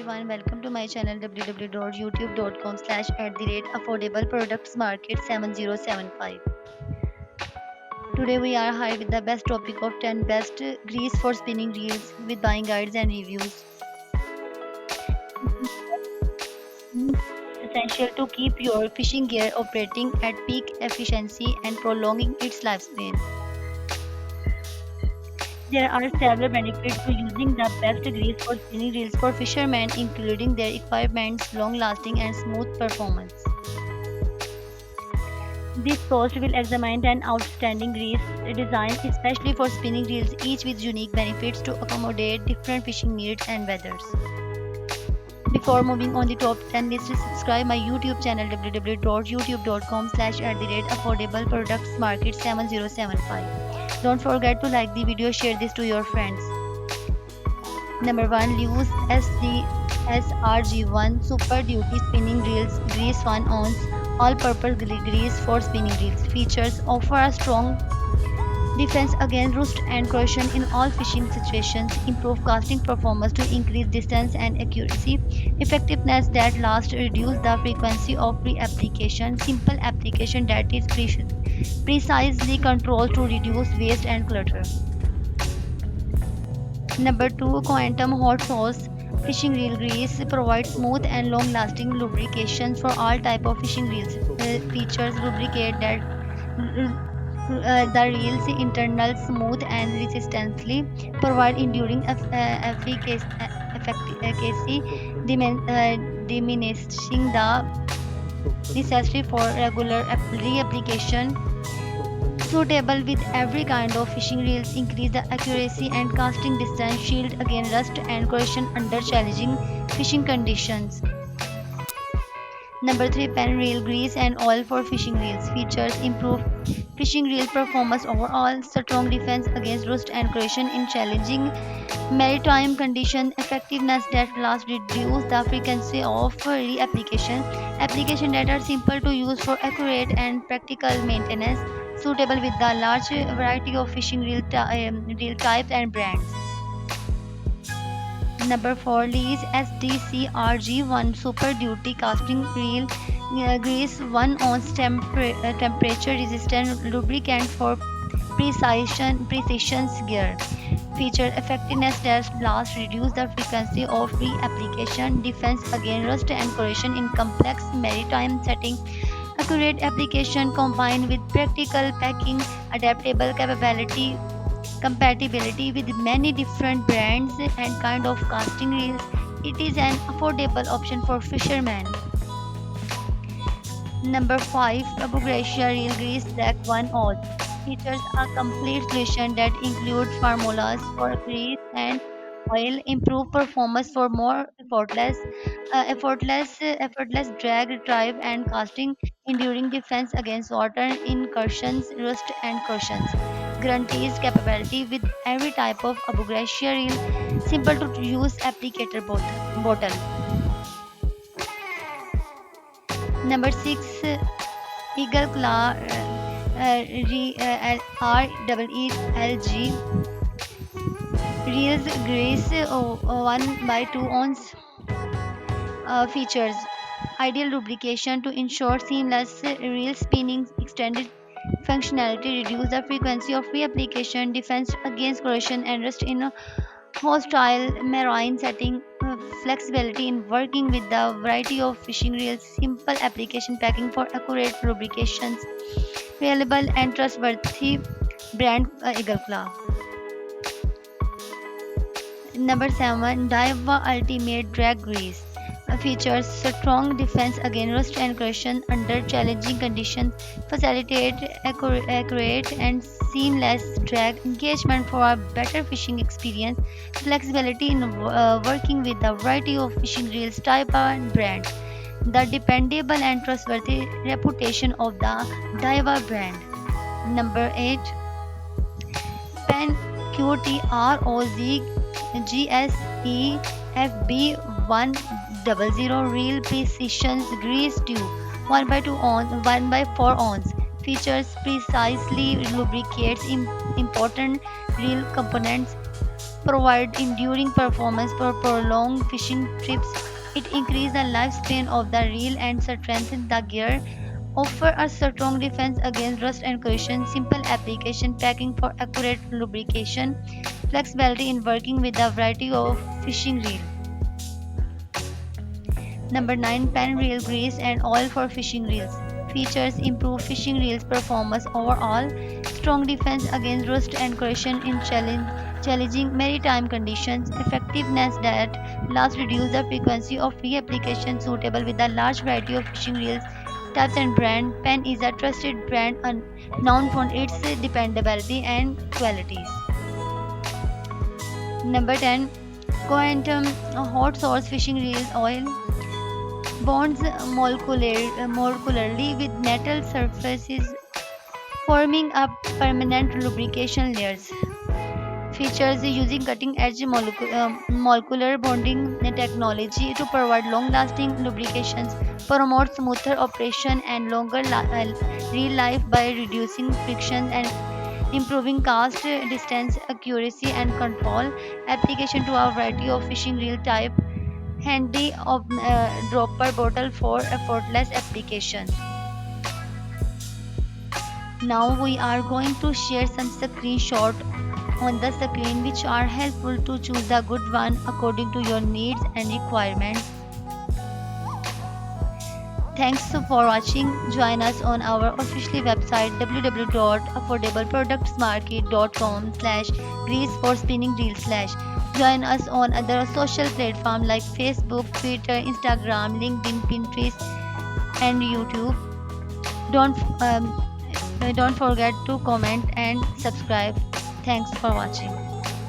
everyone, welcome to my channel www.youtube.com/@affordableproductsmarket7075. Today we are here with the best topic of 10 best grease for spinning reels with buying guides and reviews. Essential to keep your fishing gear operating at peak efficiency and prolonging its lifespan. There are several benefits to using the best grease for spinning reels for fishermen, including their equipment's long lasting and smooth performance. This post will examine an outstanding grease design, especially for spinning reels, each with unique benefits to accommodate different fishing needs and weathers. Before moving on the top 10 list, subscribe my YouTube channel www.youtube.com/affordableproductsmarket7075. Don't forget to like the video, share this to your friends. Number 1. Use SRG1 Super Duty Spinning Reels Grease 1 ounce all-purpose grease for spinning reels. Features offer a strong defense against rust and corrosion in all fishing situations, improve casting performance to increase distance and accuracy, effectiveness that lasts, reduce the frequency of pre-application, simple application that is precisely controlled to reduce waste and clutter. Number 2. Quantum Hot Sauce Fishing Reel Grease provides smooth and long-lasting lubrication for all type of fishing reels. Features lubricate that the reel's internal smooth and resistantly provide enduring efficacy, diminishing the necessity for regular reapplication. Suitable with every kind of fishing reels, increase the accuracy and casting distance, shield against rust and corrosion under challenging fishing conditions. Number 3. Pen reel grease and oil for fishing reels. Features improve fishing reel performance overall, strong defense against rust and corrosion in challenging maritime conditions, effectiveness that lasts, reduce the frequency of reapplication, application that are simple to use for accurate and practical maintenance, suitable with the large variety of fishing reel types and brands. Number 4. Lee's SDCRG1 Super Duty Casting Reel Grease 1 ounce temperature resistant lubricant for precision gear. Feature effectiveness that lasts, reduce the frequency of reapplication, defense against rust and corrosion in complex maritime setting, accurate application combined with practical packing, adaptable compatibility with many different brands and kind of casting reels. It is an affordable option for fishermen. Number 5. Abu Gracia Reel Grease Black 1 Oz features a complete solution that includes formulas for grease and oil, improve performance for more effortless drag, drive, and casting, enduring defense against water incursions, rust, and corrosions. Guarantees capability with every type of Abu Gracia reel. Simple to use applicator bottle. Number 6. Eagle Claw REELG Reels Grease 1 by 2 ounce features ideal lubrication to ensure seamless reel spinning, extended functionality, reduce the frequency of reapplication, defense against corrosion and rust in a hostile marine setting, flexibility in working with the variety of fishing reels, simple application packing for accurate lubrications, reliable and trustworthy brand Eagle Claw. Number 7. Daiwa Ultimate Drag Grease features strong defense against rust and corrosion under challenging conditions, facilitate accurate and seamless drag engagement for a better fishing experience, flexibility in working with a variety of fishing reels, type and brand. The dependable and trustworthy reputation of the Daiwa brand. Number 8. Pen QTROZ GSEFB 100 Real Precision Grease Tube 1 by 2 ounce 1 by 4 ounce features precisely lubricates important reel components, provide enduring performance for prolonged fishing trips. It increases the lifespan of the reel and strengthens the gear. Offer a strong defense against rust and corrosion. Simple application, packing for accurate lubrication. Flexibility in working with a variety of fishing reel. Number 9, pen reel grease and oil for fishing reels. Features: improve fishing reels performance overall, strong defense against rust and corrosion in challenging maritime conditions, effectiveness that lasts, reduce the frequency of reapplication, suitable with a large variety of fishing reels types and brand. Pen is a trusted brand known for its dependability and qualities. Number 10, Quantum hot source fishing reels oil bonds molecularly with metal surfaces, forming a permanent lubrication layers. Features: using cutting-edge molecular bonding technology to provide long-lasting lubrications, promote smoother operation and longer reel life by reducing friction and improving cast distance accuracy and control. Application to a variety of fishing reel type. Handy of dropper bottle for effortless application. Now we are going to share some screenshot on the screen which are helpful to choose a good one according to your needs and requirements. Thanks for watching. Join us on our official website www.affordablebproductsmarket.com/grease for spinning reel slash. Join us on other social platforms like Facebook, Twitter, Instagram, LinkedIn, Pinterest, and YouTube. Don't don't forget to comment and subscribe. Thanks for watching.